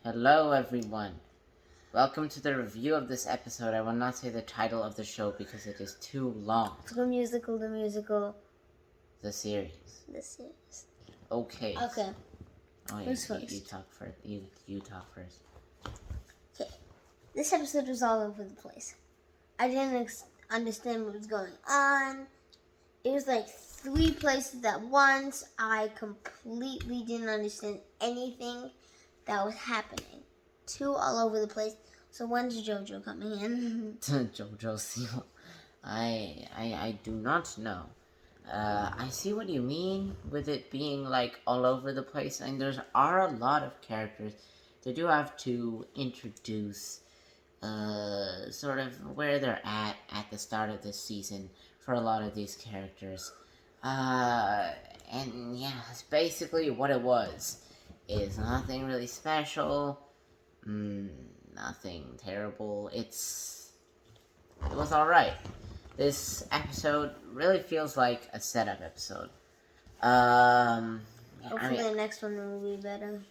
Hello, everyone. Welcome to the review of this episode. I will not say the title of the show because it is too long. The musical. The series. The series. Okay. Okay. Oh, yeah, Who's you first? talk first. You talk first. Okay. This episode was all over the place. I didn't understand what was going on. It was like 3 places at once. I completely didn't understand anything that was happening. 2 all over the place. So when's JoJo coming in? JoJo Siwa. I do not know. I see what you mean with it being like all over the place, and there are a lot of characters. They do have to introduce sort of where they're at the start of this season for a lot of these characters. And yeah, it's basically what it was. It's nothing really special, nothing terrible. It was alright. This episode really feels like a setup episode. Hopefully the next one will be better.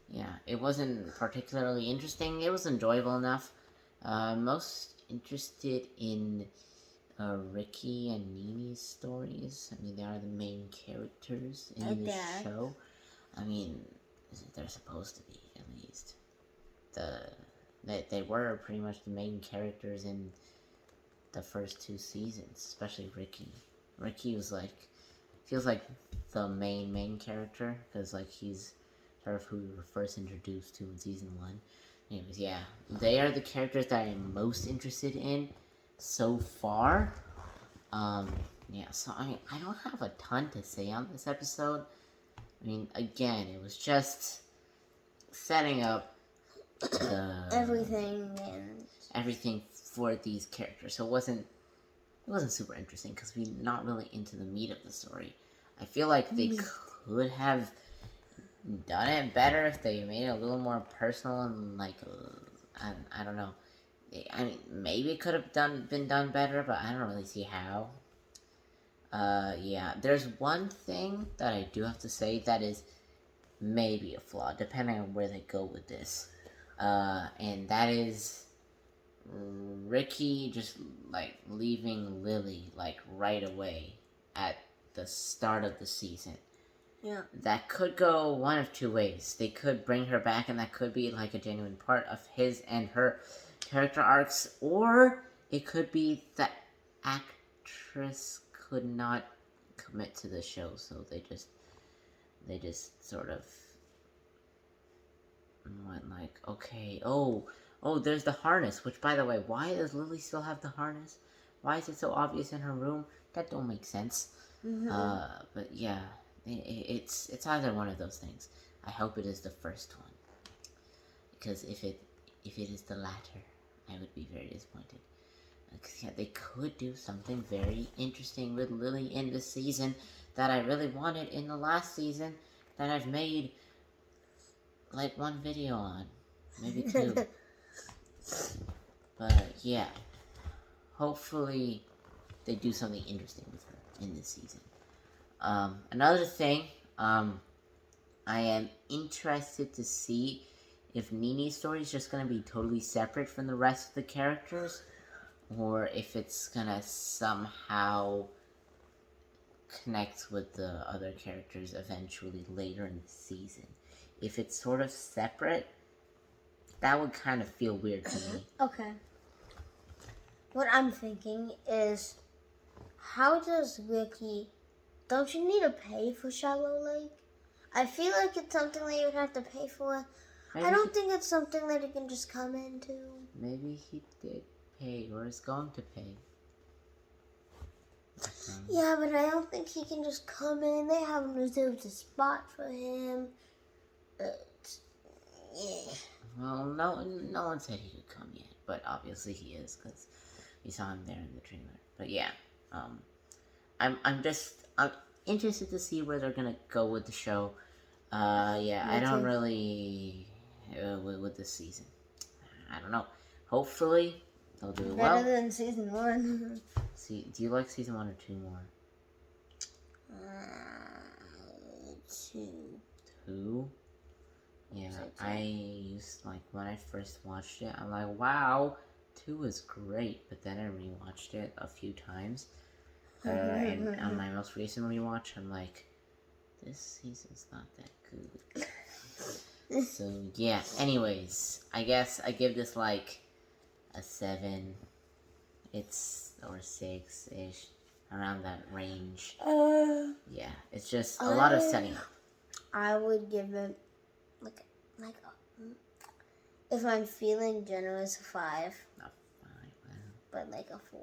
Yeah, it wasn't particularly interesting. It was enjoyable enough. Most interested in Ricky and Nini's stories. I mean, they are the main characters in the show. I mean, they're supposed to be, at least. They were pretty much the main characters in the first 2 seasons, especially Ricky. Ricky was feels like the main character, because like he's sort of who we were first introduced to in season 1. Anyways, yeah, they are the characters that I'm most interested in so far. Yeah, so I don't have a ton to say on this episode. I mean, again, it was just setting up everything for these characters. So it wasn't super interesting because we're not really into the meat of the story. I feel like they could have done it better if they made it a little more personal and like, I don't know. I mean, maybe it could have been done better, but I don't really see how. Yeah, there's one thing that I do have to say that is maybe a flaw, depending on where they go with this. And that is Ricky just like leaving Lily like right away at the start of the season. Yeah. That could go one of 2 ways. They could bring her back, and that could be like a genuine part of his and her character arcs, or it could be that actress could not commit to the show, so they just sort of went like, okay, oh, there's the harness. Which, by the way, why does Lily still have the harness? Why is it so obvious in her room? That don't make sense. But yeah, it's either one of those things. I hope it is the first one, because if it is the latter, I would be very disappointed. Because yeah, they could do something very interesting with Lily in this season that I really wanted in the last season that I've made like 1 video on, maybe 2. But yeah, hopefully they do something interesting with her in this season. Another thing, I am interested to see if Nini's story is just going to be totally separate from the rest of the characters, or if it's going to somehow connect with the other characters eventually later in the season. If it's sort of separate, that would kind of feel weird to me. Okay. What I'm thinking is, how does Ricky... Don't you need to pay for Shallow Lake? I feel like it's something that you would have to pay for. Maybe I don't think it's something that you can just come into. Maybe he did pay, or is going to pay. Yeah, but I don't think he can just come in. They haven't reserved a spot for him. Yeah. Well, no one said he could come yet, but obviously he is, because we saw him there in the trailer. But yeah, I'm interested to see where they're gonna go with the show. Yeah, I don't really with this season. I don't know. Hopefully they'll do well. Better than season 1. Do you like season 1 or 2 more? 2. 2? Yeah, episode 2. I used, like, when I first watched it, I'm like, wow, 2 is great, but then I rewatched it a few times, and on my most recent rewatch, I'm like, this season's not that good. So, yeah, anyways, I guess I give this, like, a 7, or 6-ish, around that range. Yeah, it's just a lot of setting up. I would give it like if I'm feeling generous, a 5, A 5, wow. but like a 4.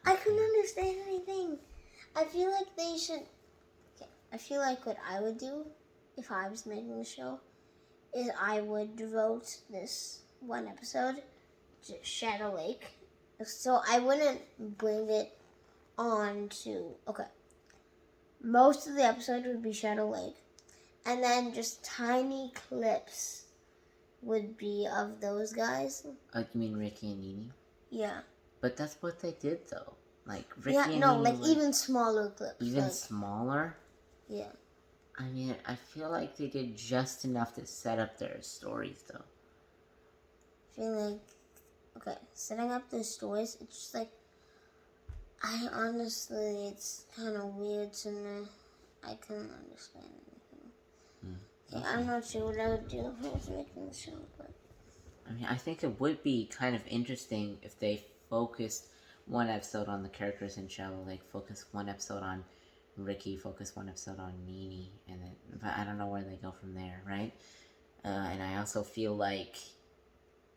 I couldn't understand anything. I feel like they should. Okay, I feel like what I would do if I was making the show is I would devote this one episode to Shadow Lake. So I wouldn't bring it on to. Okay. Most of the episode would be Shadow Lake. And then just tiny clips would be of those guys. You mean Ricky and Nene? Yeah. But that's what they did, though. Like, Ricky Yeah, and no, Nene like were even smaller clips. even like, smaller. Yeah. I mean, I feel like they did just enough to set up their stories, though. I feel like, okay, setting up the stories, it's just like, it's kind of weird to me. I couldn't understand anything. Okay, I'm not sure what I would do if I was making the show, but. I mean, I think it would be kind of interesting if they focused one episode on the characters in Shadow Lake, focus one episode on Ricky, focus one episode on Nene, and then, but I don't know where they go from there, right? And I also feel like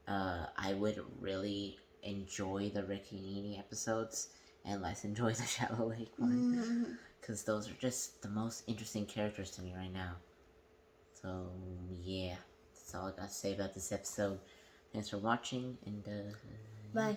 I would really enjoy the Ricky and Nene episodes and less enjoy the Shadow Lake one, because those are just the most interesting characters to me right now. So yeah, that's all I got to say about this episode. Thanks for watching, and Bye.